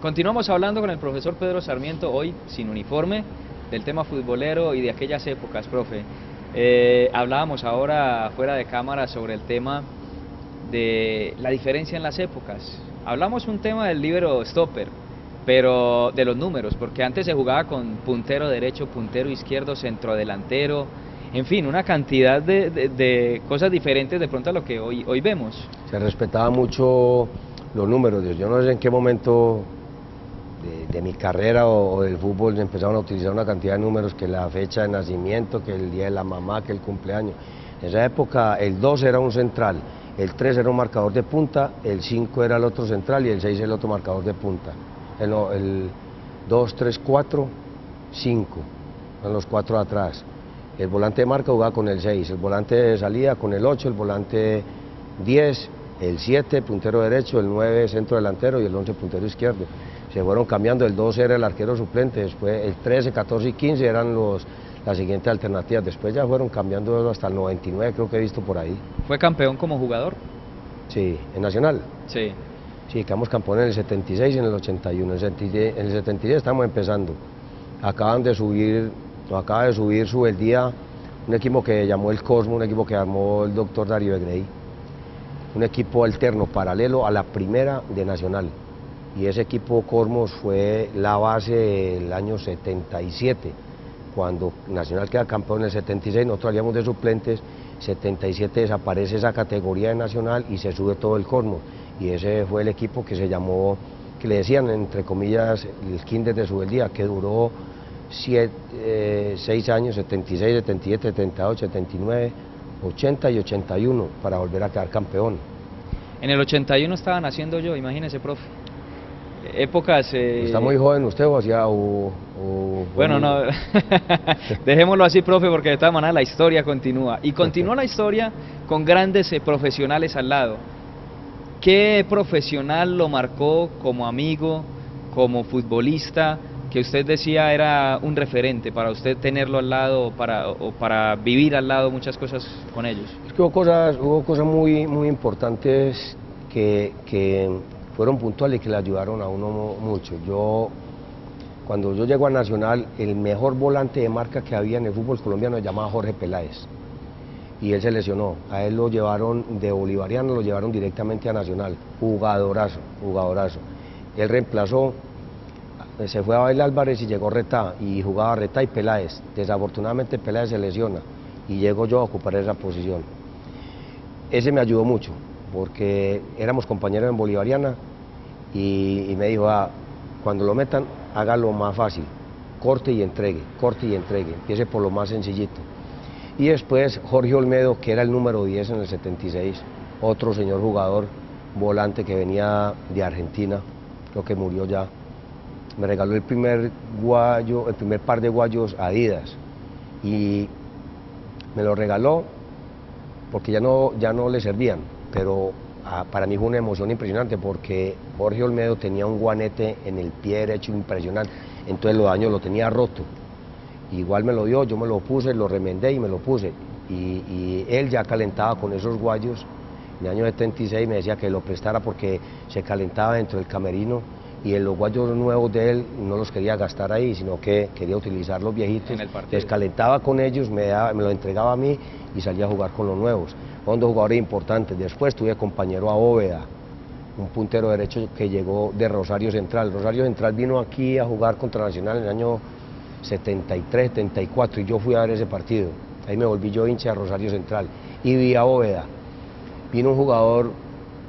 Continuamos hablando con el profesor Pedro Sarmiento, hoy sin uniforme, del tema futbolero y de aquellas épocas, profe. Hablábamos ahora fuera de cámara sobre el tema de la diferencia en las épocas. Hablamos un tema del líbero stopper, pero de los números, porque antes se jugaba con puntero derecho, puntero izquierdo, centrodelantero, en fin, una cantidad de cosas diferentes de pronto a lo que hoy vemos. Se respetaba mucho los números. Yo no sé en qué momento de mi carrera o del fútbol empezaron a utilizar una cantidad de números, que la fecha de nacimiento, que el día de la mamá, que el cumpleaños. En esa época el 2 era un central, el 3 era un marcador de punta, el 5 era el otro central y el 6 el otro marcador de punta. El 2, 3, 4, 5, eran los 4 atrás. El volante de marca jugaba con el 6, el volante de salida con el 8, el volante 10, el 7 puntero derecho, el 9 centro delantero y el 11 puntero izquierdo. Se fueron cambiando, el 12 era el arquero suplente, después el 13, 14 y 15 eran las siguientes alternativas, después ya fueron cambiando hasta el 99, creo que he visto por ahí. ¿Fue campeón como jugador? Sí, en Nacional. Sí. Sí, quedamos campeones en el 76 y en el 81, en el 76 estamos empezando, acaba de subir Subeldía, un equipo que llamó el Cosmo, un equipo que armó el doctor Darío Egrey, un equipo alterno, paralelo a la primera de Nacional, y ese equipo Cosmos fue la base del año 77, cuando Nacional queda campeón en el 76, nosotros salíamos de suplentes, 77 desaparece esa categoría de Nacional y se sube todo el Cosmos, y ese fue el equipo que se llamó, que le decían entre comillas el Kinder de Subeldía, que duró 6 años, 76, 77, 78, 79, 80 y 81 para volver a quedar campeón. En el 81 estaba naciendo yo, imagínese, profe. Épocas... ¿Está muy joven usted o hacía Bueno, no, dejémoslo así, profe, porque de todas maneras la historia continúa. Y continúa la historia con grandes profesionales al lado. ¿Qué profesional lo marcó como amigo, como futbolista, que usted decía era un referente para usted tenerlo al lado o para vivir al lado muchas cosas con ellos? Es que hubo cosas muy importantes que fueron puntuales y que le ayudaron a uno mucho. Cuando yo llego a Nacional, el mejor volante de marca que había en el fútbol colombiano se llamaba Jorge Peláez, y él se lesionó. A él lo llevaron de Bolivariano, lo llevaron directamente a Nacional, jugadorazo. Él reemplazó, se fue a Abel Álvarez y llegó Retá, y jugaba Retá y Peláez. Desafortunadamente Peláez se lesiona y llego yo a ocupar esa posición. Ese me ayudó mucho, porque éramos compañeros en Bolivariana, y me dijo, cuando lo metan, hágalo más fácil, corte y entregue, empiece por lo más sencillito. Y después Jorge Olmedo, que era el número 10 en el 76, otro señor jugador, volante que venía de Argentina, creo que murió ya, me regaló el primer par de guayos Adidas, y me lo regaló porque ya no le servían, pero para mí fue una emoción impresionante, porque Jorge Olmedo tenía un guanete en el pie derecho impresionante, entonces los años lo tenía roto. Igual me lo dio, yo me lo puse, lo remendé y me lo puse, y él ya calentaba con esos guayos. En el año 76 me decía que lo prestara porque se calentaba dentro del camerino, y en los guayos nuevos de él no los quería gastar ahí, sino que quería utilizar los viejitos. En el partido. Les calentaba con ellos, me lo entregaba a mí y salía a jugar con los nuevos. Fueron dos jugadores importantes. Después tuve compañero a Bóveda, un puntero derecho que llegó de Rosario Central. Rosario Central vino aquí a jugar contra Nacional en el año 73, 74, y yo fui a ver ese partido. Ahí me volví yo hincha de Rosario Central y vi a Bóveda. Vino un jugador,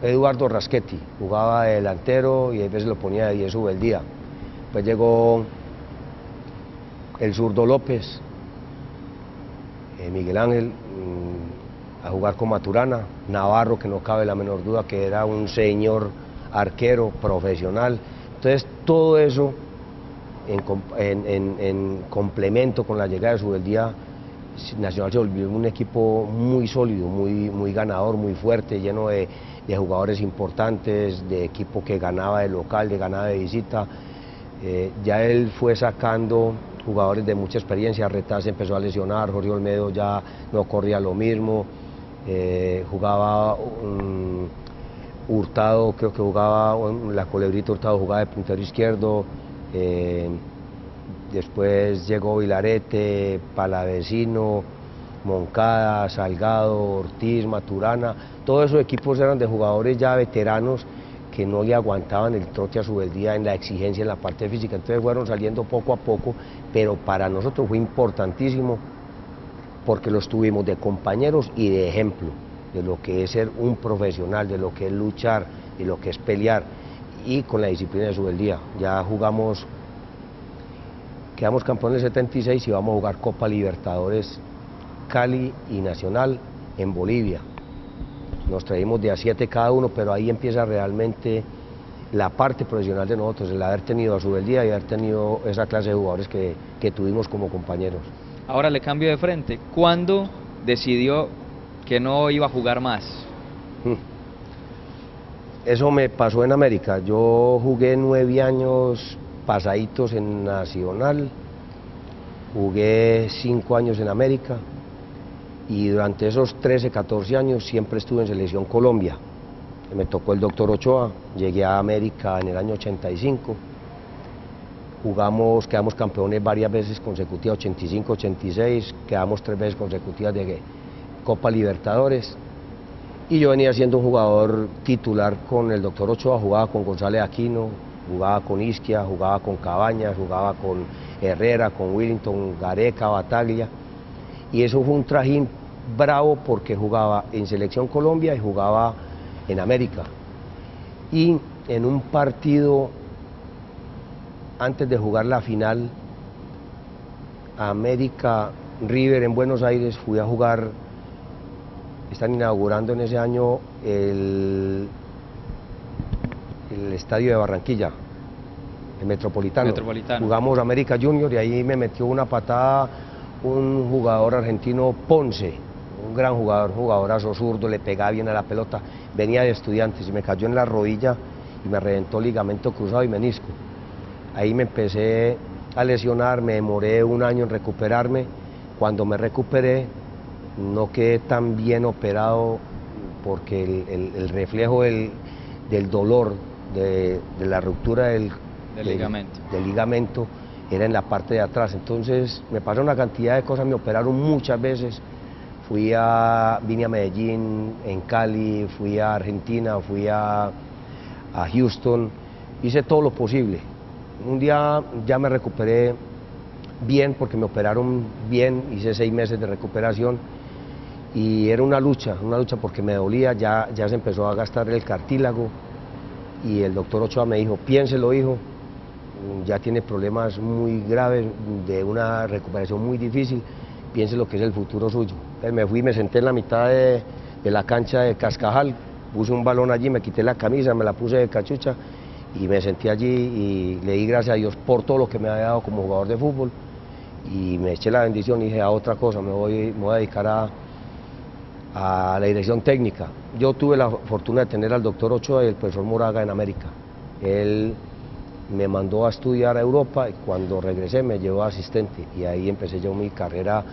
Eduardo Raschetti, jugaba de delantero y a veces lo ponía de 10 Subeldía. Después llegó el zurdo López, Miguel Ángel, a jugar con Maturana, Navarro, que no cabe la menor duda que era un señor arquero profesional. Entonces todo eso en complemento con la llegada de Subeldía, Nacional se volvió un equipo muy sólido, muy ganador, muy fuerte, lleno de jugadores importantes, de equipo que ganaba de local, de ganaba de visita. Ya él fue sacando jugadores de mucha experiencia. Retá se empezó a lesionar, Jorge Olmedo ya no corría lo mismo, jugaba Hurtado creo que jugaba, la Colebrita Hurtado jugaba de puntero izquierdo, después llegó Vilarete, Palavecino, Moncada, Salgado, Ortiz, Maturana, todos esos equipos eran de jugadores ya veteranos que no le aguantaban el trote a Subeldía en la exigencia en la parte física, entonces fueron saliendo poco a poco, pero para nosotros fue importantísimo porque los tuvimos de compañeros y de ejemplo de lo que es ser un profesional, de lo que es luchar, de lo que es pelear, y con la disciplina de Subeldía. Ya jugamos, quedamos campeones en el 76 y vamos a jugar Copa Libertadores Cali y Nacional en Bolivia. Nos traímos de a 7 cada uno, pero ahí empieza realmente la parte profesional de nosotros, el haber tenido a Subeldía y haber tenido esa clase de jugadores que tuvimos como compañeros. Ahora le cambio de frente. ¿Cuándo decidió que no iba a jugar más? Eso me pasó en América. Yo jugué 9 años pasaditos en Nacional, jugué 5 años en América y durante esos 13, 14 años siempre estuve en Selección Colombia. Me tocó el doctor Ochoa, llegué a América en el año 85, quedamos campeones varias veces consecutivas, 85, 86, quedamos 3 veces consecutivas de Copa Libertadores. Y yo venía siendo un jugador titular con el doctor Ochoa, jugaba con González Aquino, jugaba con Isquia, jugaba con Cabañas, jugaba con Herrera, con Willington, Gareca, Bataglia. Y eso fue un trajín bravo porque jugaba en Selección Colombia y jugaba en América. Y en un partido, antes de jugar la final, América River en Buenos Aires, fui a jugar. Están inaugurando en ese año el estadio de Barranquilla, el Metropolitano. Jugamos América Junior y ahí me metió una patada un jugador argentino, Ponce, un gran jugador, jugadorazo zurdo, le pegaba bien a la pelota, venía de Estudiantes y me cayó en la rodilla y me reventó ligamento cruzado y menisco. Ahí me empecé a lesionar, me demoré 1 año en recuperarme. Cuando me recuperé, no quedé tan bien operado porque el reflejo del dolor, de la ruptura del ligamento era en la parte de atrás. Entonces me pasó una cantidad de cosas, me operaron muchas veces. Vine a Medellín, en Cali, fui a Argentina, fui a Houston, hice todo lo posible. Un día ya me recuperé bien porque me operaron bien, hice 6 meses de recuperación y era una lucha porque me dolía, ya se empezó a gastar el cartílago y el doctor Ochoa me dijo, piénselo hijo, ya tiene problemas muy graves, de una recuperación muy difícil, piense lo que es el futuro suyo. Entonces me fui, me senté en la mitad de la cancha de Cascajal, puse un balón allí, me quité la camisa, me la puse de cachucha y me senté allí y le di gracias a Dios por todo lo que me había dado como jugador de fútbol y me eché la bendición y dije a otra cosa, me voy a dedicar a la dirección técnica. Yo tuve la fortuna de tener al doctor Ochoa y el profesor Moraga en América. Él me mandó a estudiar a Europa y cuando regresé me llevó a asistente y ahí empecé yo mi carrera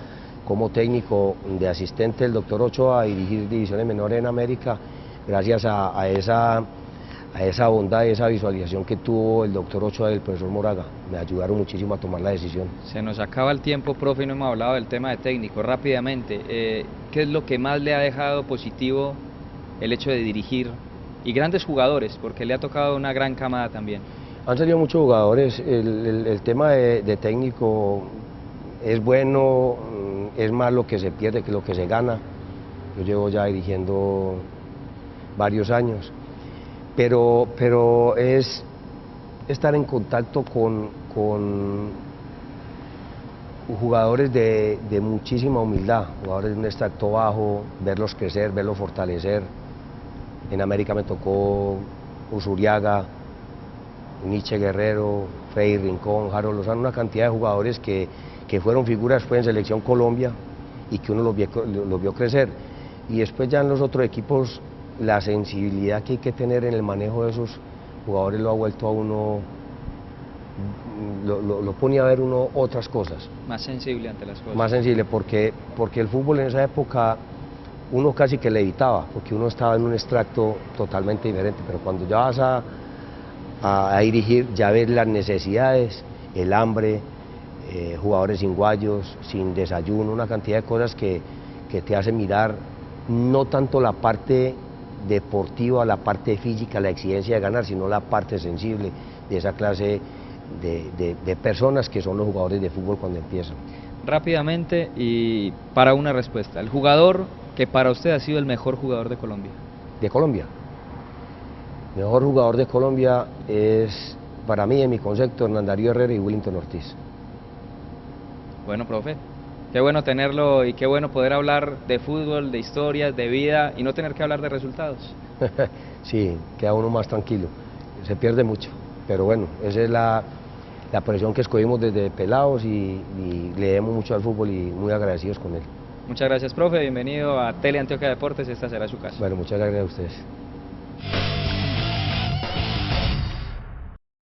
como técnico de asistente del doctor Ochoa a dirigir divisiones menores en América gracias a esa bondad y esa visualización que tuvo el doctor Ochoa y el profesor Moraga. Me ayudaron muchísimo a tomar la decisión. Se nos acaba el tiempo, profe, y no hemos hablado del tema de técnico. Rápidamente, ¿qué es lo que más le ha dejado positivo el hecho de dirigir? Y grandes jugadores, porque le ha tocado una gran camada también. Han salido muchos jugadores, el tema de técnico es bueno, es más lo que se pierde que lo que se gana. Yo llevo ya dirigiendo varios años, pero es estar en contacto con jugadores de muchísima humildad, jugadores de un extracto bajo, verlos crecer, verlos fortalecer. En América me tocó Usuriaga, Nietzsche Guerrero, Freddy Rincón, Harold Lozano, una cantidad de jugadores que fueron figuras en Selección Colombia y que uno los vio crecer. Y después ya en los otros equipos, la sensibilidad que hay que tener en el manejo de esos jugadores lo ha vuelto a uno, lo pone a ver uno otras cosas. Más sensible ante las cosas. Más sensible, porque el fútbol en esa época uno casi que le evitaba, porque uno estaba en un extracto totalmente diferente, pero cuando ya vas a dirigir, ya ves las necesidades, el hambre, jugadores sin guayos, sin desayuno, una cantidad de cosas que te hacen mirar no tanto la parte deportiva, la parte física, la exigencia de ganar, sino la parte sensible de esa clase de personas que son los jugadores de fútbol cuando empiezan. Rápidamente y para una respuesta, el jugador que para usted ha sido el mejor jugador de Colombia. De Colombia. El mejor jugador de Colombia es, para mí, en mi concepto, Hernán Darío Herrera y Willington Ortiz. Bueno, profe, qué bueno tenerlo y qué bueno poder hablar de fútbol, de historias, de vida y no tener que hablar de resultados. Sí, queda uno más tranquilo, se pierde mucho, pero bueno, esa es la presión que escogimos desde pelados y le debemos mucho al fútbol y muy agradecidos con él. Muchas gracias, profe, bienvenido a Tele Antioquia Deportes, esta será su casa. Bueno, muchas gracias a ustedes.